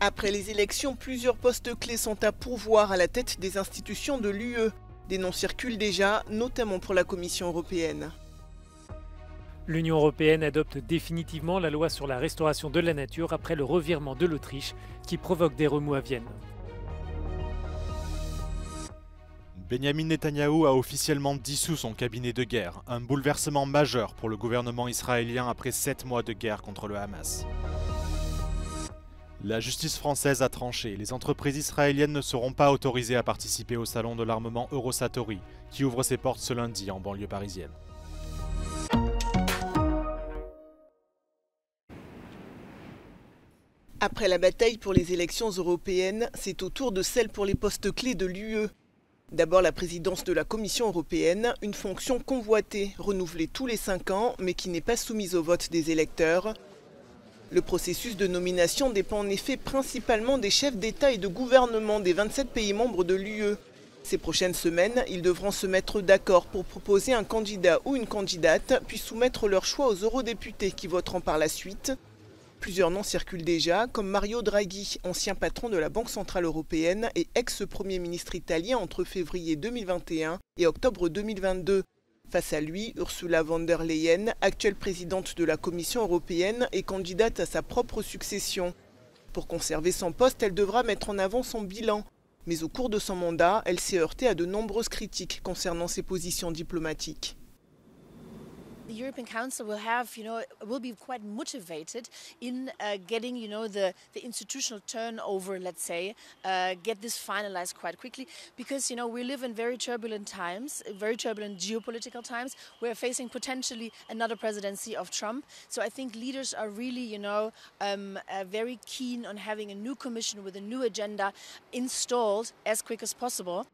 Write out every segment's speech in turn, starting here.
Après les élections, plusieurs postes clés sont à pourvoir à la tête des institutions de l'UE. Des noms circulent déjà, notamment pour la Commission européenne. L'Union européenne adopte définitivement la loi sur la restauration de la nature après le revirement de l'Autriche qui provoque des remous à Vienne. Benyamin Netanyahou a officiellement dissous son cabinet de guerre, un bouleversement majeur pour le gouvernement israélien après 7 mois de guerre contre le Hamas. La justice française a tranché, les entreprises israéliennes ne seront pas autorisées à participer au salon de l'armement Eurosatory, qui ouvre ses portes ce lundi en banlieue parisienne. Après la bataille pour les élections européennes, c'est au tour de celle pour les postes clés de l'UE. D'abord la présidence de la Commission européenne, une fonction convoitée, renouvelée tous les 5 ans, mais qui n'est pas soumise au vote des électeurs. Le processus de nomination dépend en effet principalement des chefs d'État et de gouvernement des 27 pays membres de l'UE. Ces prochaines semaines, ils devront se mettre d'accord pour proposer un candidat ou une candidate, puis soumettre leur choix aux eurodéputés qui voteront par la suite. Plusieurs noms circulent déjà, comme Mario Draghi, ancien patron de la Banque centrale européenne et ex-premier ministre italien entre février 2021 et octobre 2022. Face à lui, Ursula von der Leyen, actuelle présidente de la Commission européenne, est candidate à sa propre succession. Pour conserver son poste, elle devra mettre en avant son bilan. Mais au cours de son mandat, elle s'est heurtée à de nombreuses critiques concernant ses positions diplomatiques. The European Council will be quite motivated in getting, the institutional turnover, let's say, get this finalized quite quickly, because, we live in very turbulent times, very turbulent geopolitical times. We're facing potentially another presidency of Trump. So I think leaders are really, very keen on having a new commission with a new agenda installed as quick as possible.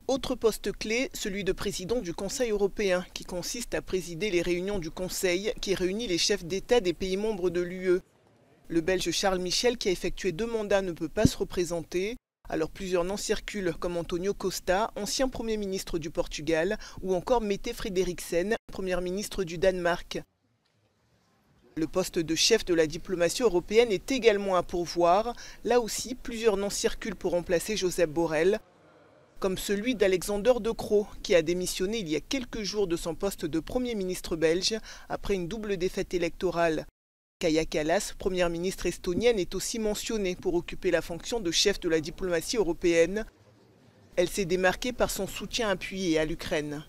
Autre poste clé, celui de président du Conseil européen, qui consiste à présider les réunions du Conseil qui réunit les chefs d'État des pays membres de l'UE. Le Belge Charles Michel, qui a effectué 2 mandats, ne peut pas se représenter. Alors plusieurs noms circulent, comme Antonio Costa, ancien Premier ministre du Portugal, ou encore Mette Frederiksen, Premier ministre du Danemark. Le poste de chef de la diplomatie européenne est également à pourvoir. Là aussi, plusieurs noms circulent pour remplacer Josep Borrell, comme celui d'Alexander De Croo, qui a démissionné il y a quelques jours de son poste de Premier ministre belge après une double défaite électorale. Kaja Kallas, Première ministre estonienne, est aussi mentionnée pour occuper la fonction de chef de la diplomatie européenne. Elle s'est démarquée par son soutien appuyé à l'Ukraine.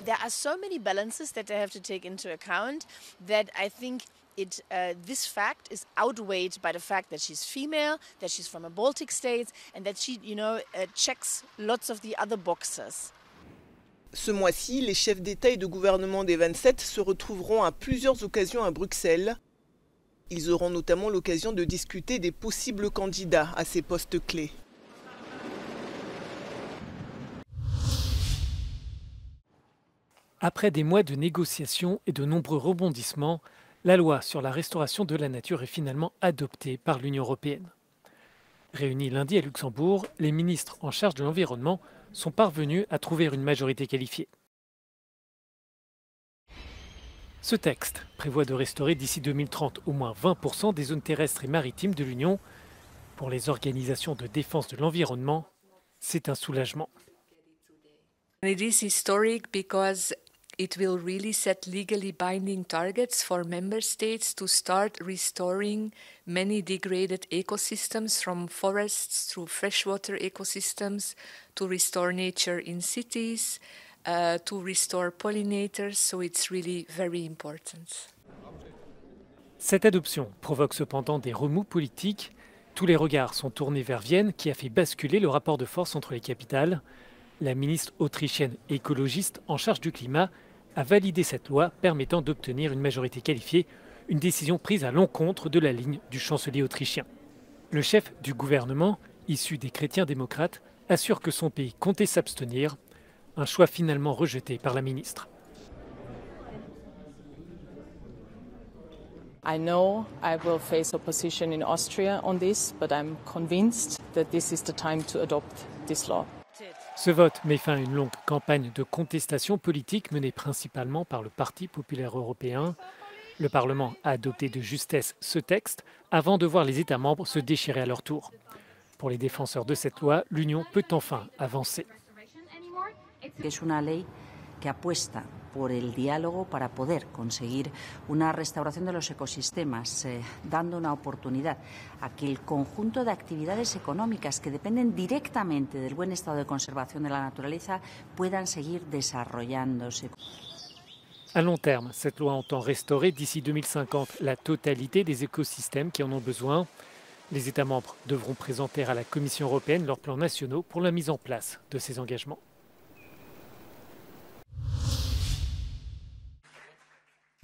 There are so many balances that I have to take into account that I think this fact is outweighed by the fact that she's female, that she's from a Baltic state, and that she, checks lots of the other boxes. Ce mois-ci, les chefs d'État et de gouvernement des 27 se retrouveront à plusieurs occasions à Bruxelles. Ils auront notamment l'occasion de discuter des possibles candidats à ces postes clés. Après des mois de négociations et de nombreux rebondissements, la loi sur la restauration de la nature est finalement adoptée par l'Union européenne. Réunis lundi à Luxembourg, les ministres en charge de l'environnement sont parvenus à trouver une majorité qualifiée. Ce texte prévoit de restaurer d'ici 2030 au moins 20% des zones terrestres et maritimes de l'Union. Pour les organisations de défense de l'environnement, c'est un soulagement. It is historic because it will really set legally binding targets for member states to start restoring many degraded ecosystems, from forests through freshwater ecosystems, to restore nature in cities, to restore pollinators, so it's really very important. Cette adoption provoque cependant des remous politiques. Tous les regards sont tournés vers Vienne, qui a fait basculer le rapport de force entre les capitales. La ministre autrichienne écologiste en charge du climat a validé cette loi permettant d'obtenir une majorité qualifiée, une décision prise à l'encontre de la ligne du chancelier autrichien. Le chef du gouvernement, issu des chrétiens démocrates, assure que son pays comptait s'abstenir, un choix finalement rejeté par la ministre. I know I will face opposition in Austria on this, but I'm convinced that this is the time to adopt this law. Ce vote met fin à une longue campagne de contestation politique menée principalement par le Parti populaire européen. Le Parlement a adopté de justesse ce texte avant de voir les États membres se déchirer à leur tour. Pour les défenseurs de cette loi, l'Union peut enfin avancer. Es una ley que apuesta por el diálogo para poder conseguir una restauración de los ecosistemas, dando una oportunidad a que el conjunto de actividades económicas que dependen directamente del buen estado de conservación de la naturaleza puedan seguir desarrollándose. À long terme, cette loi entend restaurer d'ici 2050 la totalité des écosystèmes qui en ont besoin. Les États membres devront présenter à la Commission européenne leurs plans nationaux pour la mise en place de ces engagements.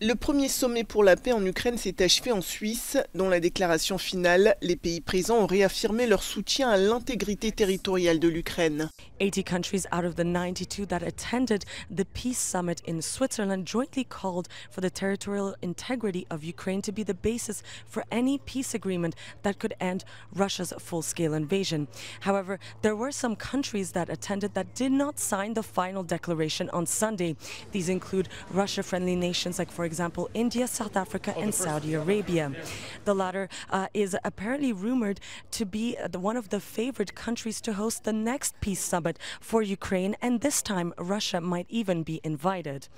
Le premier sommet pour la paix en Ukraine s'est achevé en Suisse. Dans la déclaration finale, les pays présents ont réaffirmé leur soutien à l'intégrité territoriale de l'Ukraine. 80 countries out of the 92 that attended the Peace Summit in Switzerland jointly called for the territorial integrity of Ukraine to be the basis for any peace agreement that could end Russia's full-scale invasion. However, there were some countries that attended that did not sign the final declaration on Sunday. These include Russia-friendly nations like, for example, India, South Africa, and Saudi Arabia. The latter is apparently rumored to be one of the favored countries to host the next peace summit for Ukraine, and this time Russia might even be invited.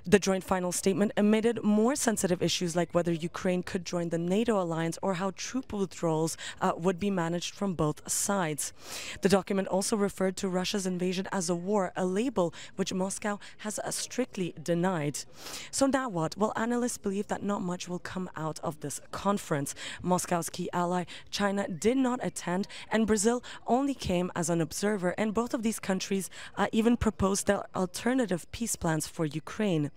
The joint final statement omitted more sensitive issues like whether Ukraine could join the NATO alliance or how troop withdrawals would be managed from both sides. The document also referred to Russia's invasion as a war, a label which Moscow has strictly denied. So now what? Well, analysts believe that not much will come out of this conference. Moscow's key ally, China, did not attend, and Brazil only came as an observer, and both of these countries even proposed their alternative peace plans for Ukraine.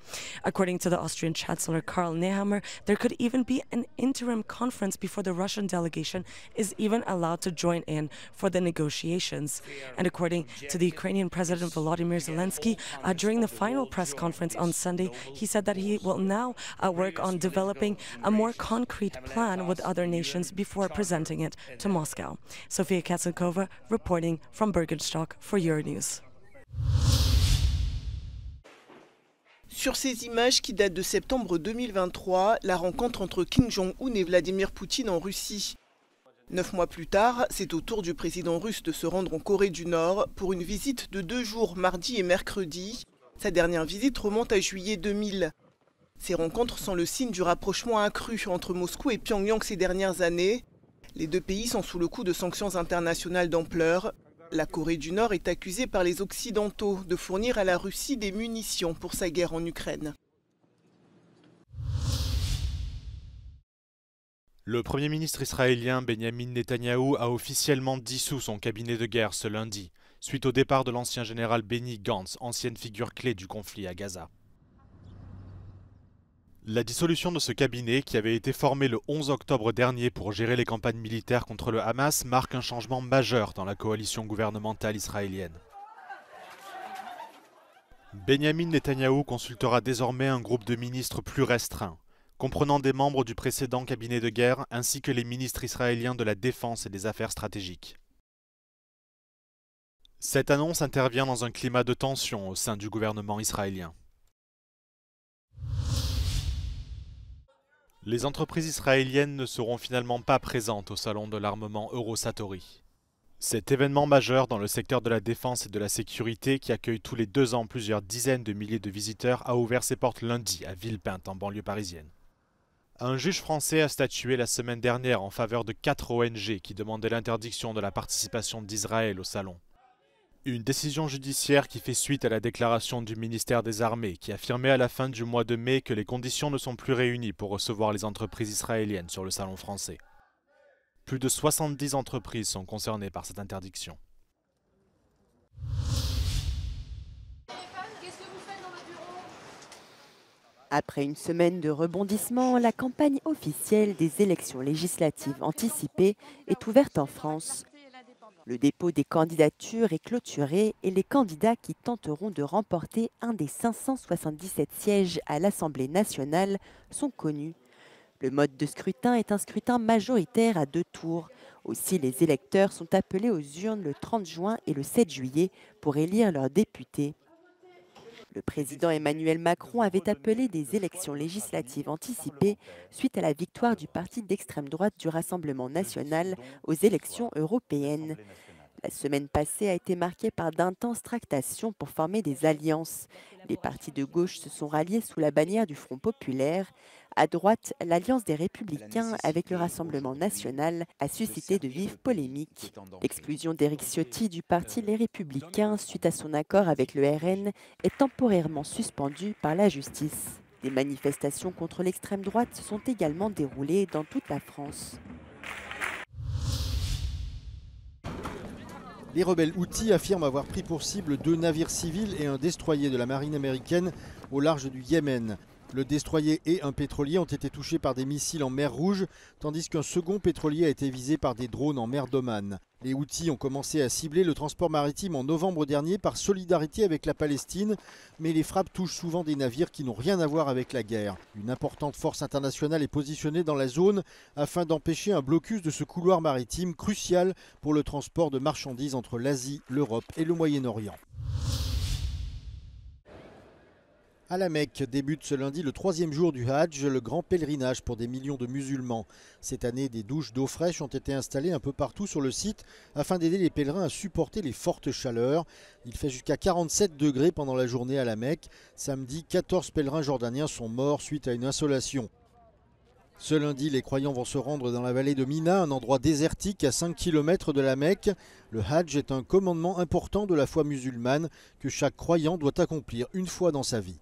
According to the Austrian Chancellor Karl Nehammer, there could even be an interim conference before the Russian delegation is even allowed to join in for the negotiations. And according to the Ukrainian President Volodymyr Zelensky, during the final press conference on Sunday, he said that he will now work on developing a more concrete plan with other nations before presenting it to Moscow. Sofia Katsankova reporting from Bergenstock for Euronews. Sur ces images qui datent de septembre 2023, la rencontre entre Kim Jong-un et Vladimir Poutine en Russie. 9 mois plus tard, c'est au tour du président russe de se rendre en Corée du Nord pour une visite de 2 jours, mardi et mercredi. Sa dernière visite remonte à juillet 2000. Ces rencontres sont le signe du rapprochement accru entre Moscou et Pyongyang ces dernières années. Les deux pays sont sous le coup de sanctions internationales d'ampleur. La Corée du Nord est accusée par les Occidentaux de fournir à la Russie des munitions pour sa guerre en Ukraine. Le Premier ministre israélien Benyamin Netanyahou a officiellement dissous son cabinet de guerre ce lundi, suite au départ de l'ancien général Benny Gantz, ancienne figure clé du conflit à Gaza. La dissolution de ce cabinet, qui avait été formé le 11 octobre dernier pour gérer les campagnes militaires contre le Hamas, marque un changement majeur dans la coalition gouvernementale israélienne. Benyamin Netanyahou consultera désormais un groupe de ministres plus restreint, comprenant des membres du précédent cabinet de guerre ainsi que les ministres israéliens de la Défense et des Affaires stratégiques. Cette annonce intervient dans un climat de tension au sein du gouvernement israélien. Les entreprises israéliennes ne seront finalement pas présentes au salon de l'armement Eurosatory. Cet événement majeur dans le secteur de la défense et de la sécurité, qui accueille tous les 2 ans plusieurs dizaines de milliers de visiteurs, a ouvert ses portes lundi à Villepinte, en banlieue parisienne. Un juge français a statué la semaine dernière en faveur de 4 ONG qui demandaient l'interdiction de la participation d'Israël au salon. Une décision judiciaire qui fait suite à la déclaration du ministère des Armées qui affirmait à la fin du mois de mai que les conditions ne sont plus réunies pour recevoir les entreprises israéliennes sur le salon français. Plus de 70 entreprises sont concernées par cette interdiction. Après une semaine de rebondissement, la campagne officielle des élections législatives anticipées est ouverte en France. Le dépôt des candidatures est clôturé et les candidats qui tenteront de remporter un des 577 sièges à l'Assemblée nationale sont connus. Le mode de scrutin est un scrutin majoritaire à 2 tours. Aussi, les électeurs sont appelés aux urnes le 30 juin et le 7 juillet pour élire leurs députés. Le président Emmanuel Macron avait appelé des élections législatives anticipées suite à la victoire du parti d'extrême droite du Rassemblement national aux élections européennes. La semaine passée a été marquée par d'intenses tractations pour former des alliances. Les partis de gauche se sont ralliés sous la bannière du Front populaire. À droite, l'alliance des Républicains avec le Rassemblement national a suscité de vives polémiques. L'exclusion d'Éric Ciotti du parti Les Républicains suite à son accord avec le RN est temporairement suspendue par la justice. Des manifestations contre l'extrême droite se sont également déroulées dans toute la France. Les rebelles Houthis affirment avoir pris pour cible 2 navires civils et un destroyer de la marine américaine au large du Yémen. Le destroyer et un pétrolier ont été touchés par des missiles en mer Rouge, tandis qu'un second pétrolier a été visé par des drones en mer d'Oman. Les Houthis ont commencé à cibler le transport maritime en novembre dernier par solidarité avec la Palestine, mais les frappes touchent souvent des navires qui n'ont rien à voir avec la guerre. Une importante force internationale est positionnée dans la zone afin d'empêcher un blocus de ce couloir maritime crucial pour le transport de marchandises entre l'Asie, l'Europe et le Moyen-Orient. À la Mecque débute ce lundi le 3e jour du Hadj, le grand pèlerinage pour des millions de musulmans. Cette année, des douches d'eau fraîche ont été installées un peu partout sur le site afin d'aider les pèlerins à supporter les fortes chaleurs. Il fait jusqu'à 47 degrés pendant la journée à la Mecque. Samedi, 14 pèlerins jordaniens sont morts suite à une insolation. Ce lundi, les croyants vont se rendre dans la vallée de Mina, un endroit désertique à 5 km de la Mecque. Le Hadj est un commandement important de la foi musulmane que chaque croyant doit accomplir une fois dans sa vie.